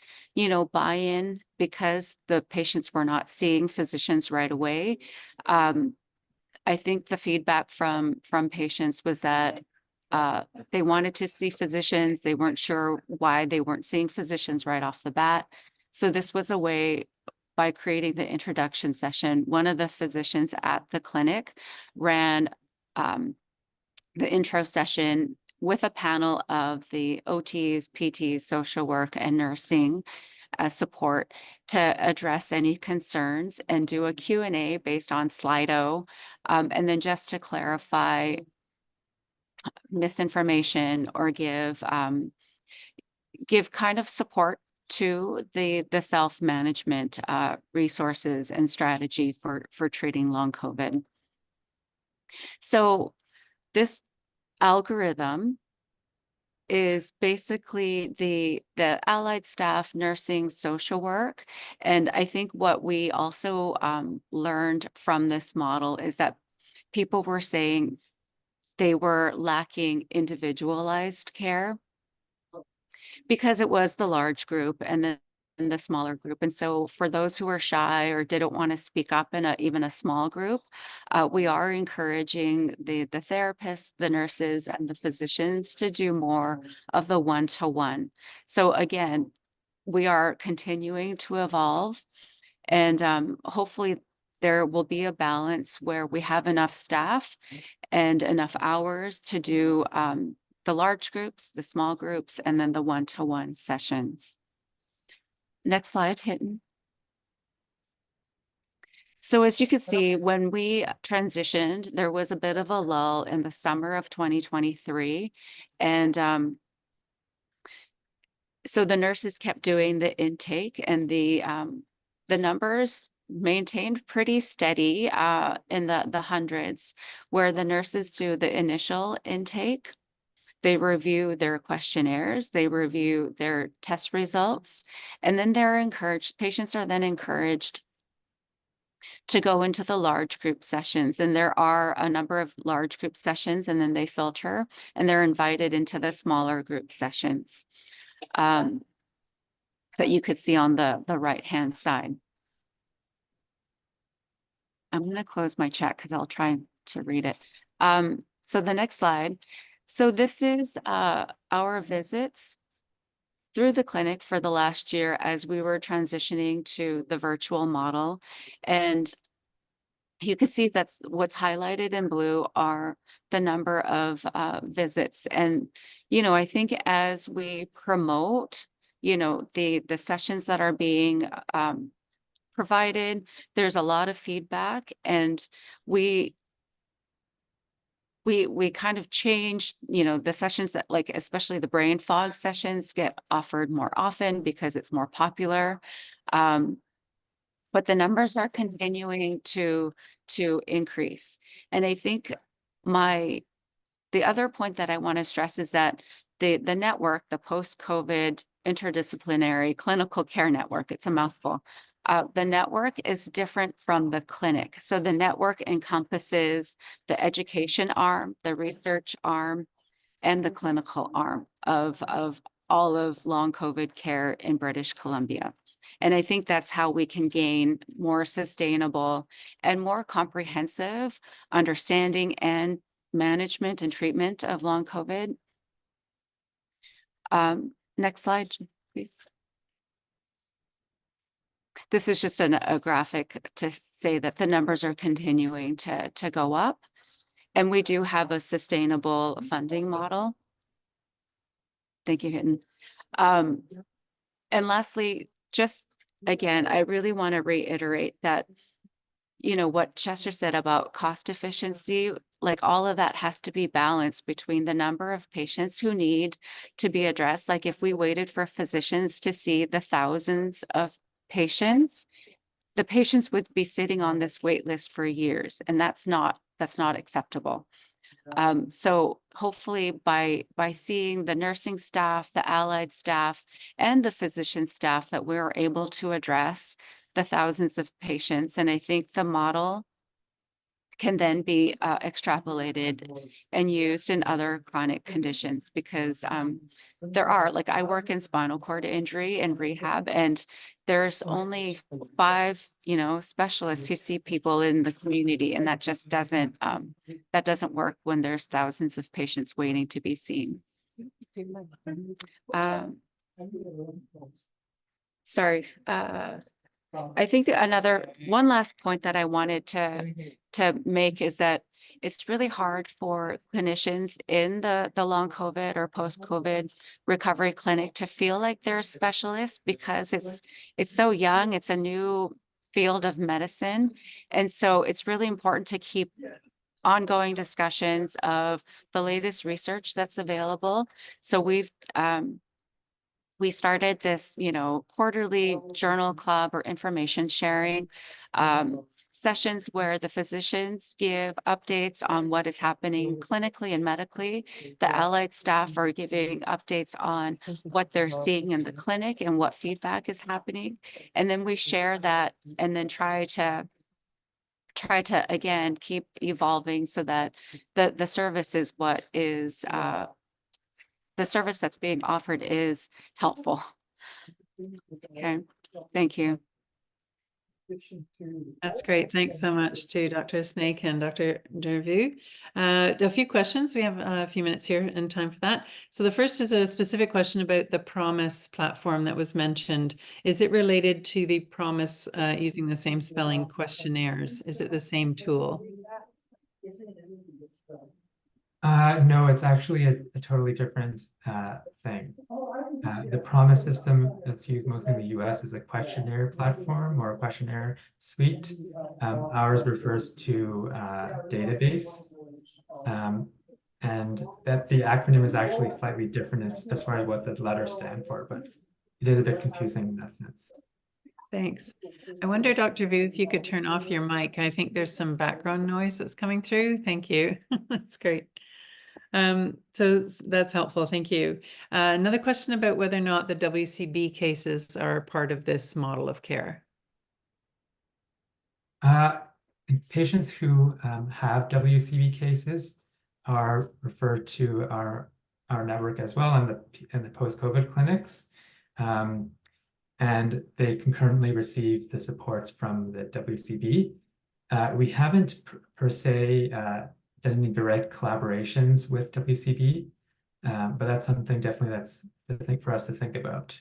buy-in because the patients were not seeing physicians right away. I think the feedback from patients was that they wanted to see physicians. They weren't sure why they weren't seeing physicians right off the bat. So this was a way, by creating the introduction session, one of the physicians at the clinic ran the intro session with a panel of the OTs, PTs, social work, and nursing support to address any concerns and do a Q&A based on Slido. And then just to clarify misinformation or give kind of support to the self-management resources and strategy for treating long COVID. So this algorithm is basically the allied staff, nursing, social work. And I think what we also learned from this model is that people were saying they were lacking individualized care because it was the large group and then the smaller group. And so for those who are shy or didn't want to speak up in even a small group, we are encouraging the therapists, the nurses, and the physicians to do more of the one-to-one. So again, we are continuing to evolve, and hopefully there will be a balance where we have enough staff and enough hours to do the large groups, the small groups, and then the one-to-one sessions. Next slide, Hiten. So as you can see, when we transitioned, there was a bit of a lull in the summer of 2023. And so the nurses kept doing the intake, and the numbers maintained pretty steady in the hundreds, where the nurses do the initial intake. They review their questionnaires, they review their test results, and then patients are then encouraged to go into the large group sessions. And there are a number of large group sessions, and then they filter and they're invited into the smaller group sessions that you could see on the right-hand side. I'm going to close my chat because I'll try to read it. So the next slide. So this is our visits through the clinic for the last year as we were transitioning to the virtual model. And you can see that's what's highlighted in blue are the number of visits. And, I think as we promote, the sessions that are being provided, there's a lot of feedback, and we kind of change, the sessions that, like, especially the brain fog sessions get offered more often because it's more popular. But the numbers are continuing to increase. And I think the other point that I want to stress is that the network, the post-COVID interdisciplinary clinical care network, it's a mouthful, the network is different from the clinic. So the network encompasses the education arm, the research arm, and the clinical arm of all of long COVID care in British Columbia. And I think that's how we can gain more sustainable and more comprehensive understanding and management and treatment of long COVID. Next slide, please. This is just a graphic to say that the numbers are continuing to go up. And we do have a sustainable funding model. Thank you, Hiten. And lastly, just again, I really want to reiterate that, you know, what Chester said about cost efficiency, like all of that has to be balanced between the number of patients who need to be addressed. Like if we waited for physicians to see the thousands of patients, the patients would be sitting on this wait list for years, and that's not acceptable. So hopefully by seeing the nursing staff, the allied staff, and the physician staff that we're able to address the thousands of patients. And I think the model can then be extrapolated and used in other chronic conditions, because there are, like, I work in spinal cord injury and rehab, and there's only 5, you know, specialists who see people in the community, and that just doesn't work when there's thousands of patients waiting to be seen. Sorry. I think one last point that I wanted to make is that it's really hard for clinicians in the long COVID or post-COVID recovery clinic to feel like they're specialists, because it's so young. It's a new field of medicine. And so it's really important to keep ongoing discussions of the latest research that's available. So we started this, you know, quarterly journal club or information sharing sessions where the physicians give updates on what is happening clinically and medically. The allied staff are giving updates on what they're seeing in the clinic and what feedback is happening. And then we share that and then try to again keep evolving so that the service is what is the service that's being offered is helpful. Okay, thank you. That's great. Thanks so much to Dr. Snake and Dr. Vu. A few questions. We have a few minutes here and time for that. So the first is a specific question about the Promise platform that was mentioned. Is it related to the Promise using the same spelling questionnaires? Is it the same tool? No, it's actually a totally different thing. The Promise system that's used mostly in the US is a questionnaire platform or a questionnaire suite. Ours refers to database. And that the acronym is actually slightly different as far as what the letters stand for, but it is a bit confusing in that sense. Thanks. I wonder, Dr. Vu, if you could turn off your mic. I think there's some background noise that's coming through. Thank you. That's great. So that's helpful. Thank you. Another question about whether or not the WCB cases are part of this model of care. Patients who have WCB cases are referred to our network as well in the post-COVID clinics. And they concurrently receive the supports from the WCB. We haven't per se done any direct collaborations with WCB, but that's something definitely that's the thing for us to think about.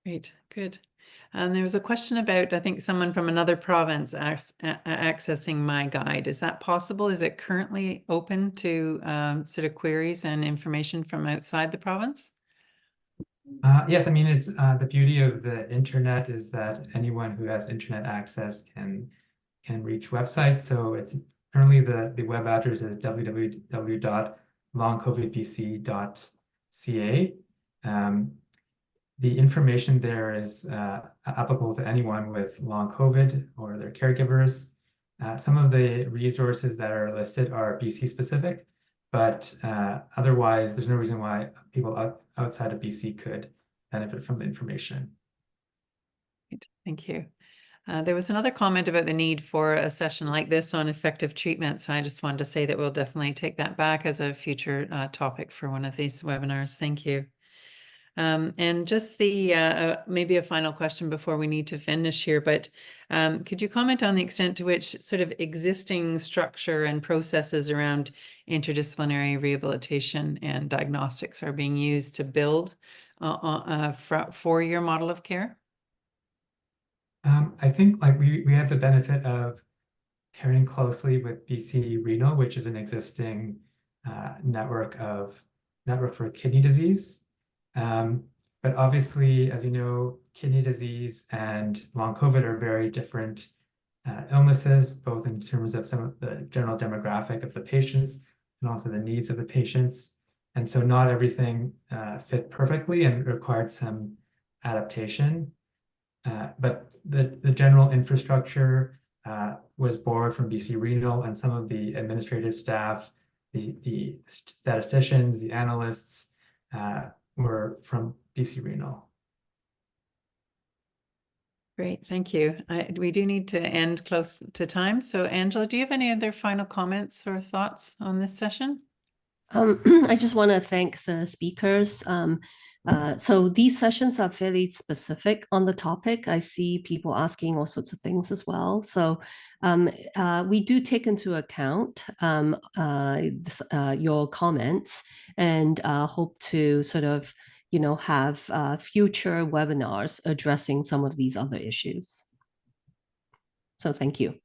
Great, good. And there was a question about, I think, someone from another province accessing my guide. Is that possible? Is it currently open to sort of queries and information from outside the province? Yes, I mean, it's the beauty of the internet is that anyone who has internet access can reach websites. So it's currently the web address is www.longcovidbc.ca. The information there is applicable to anyone with long COVID or their caregivers. Some of the resources that are listed are BC specific, but otherwise, there's no reason why people outside of BC could benefit from the information. Great, thank you. There was another comment about the need for a session like this on effective treatment. So I just wanted to say that we'll definitely take that back as a future topic for one of these webinars. Thank you. And just the maybe a final question before we need to finish here, but could you comment on the extent to which sort of existing structure and processes around interdisciplinary rehabilitation and diagnostics are being used to build for your model of care? I think like we have the benefit of pairing closely with BC Renal, which is an existing network for kidney disease. But obviously, as you know, kidney disease and long COVID are very different illnesses, both in terms of some of the general demographic of the patients and also the needs of the patients. And so not everything fit perfectly and required some adaptation. But the general infrastructure was borrowed from BC Renal, and some of the administrative staff, the statisticians, the analysts were from BC Renal. Great, thank you. We do need to end close to time. So Angela, do you have any other final comments or thoughts on this session? I just want to thank the speakers. So these sessions are fairly specific on the topic. I see people asking all sorts of things as well. So we do take into account your comments and hope to sort of, have future webinars addressing some of these other issues. So thank you.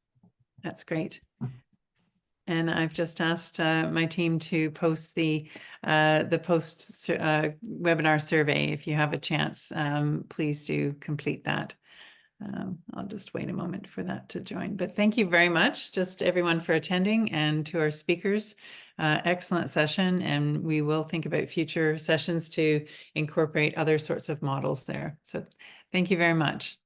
That's great. And I've just asked my team to post the webinar survey. If you have a chance, please do complete that. I'll just wait a moment for that to join. But thank you very much, just everyone for attending, and to our speakers. Excellent session, and we will think about future sessions to incorporate other sorts of models there. So thank you very much.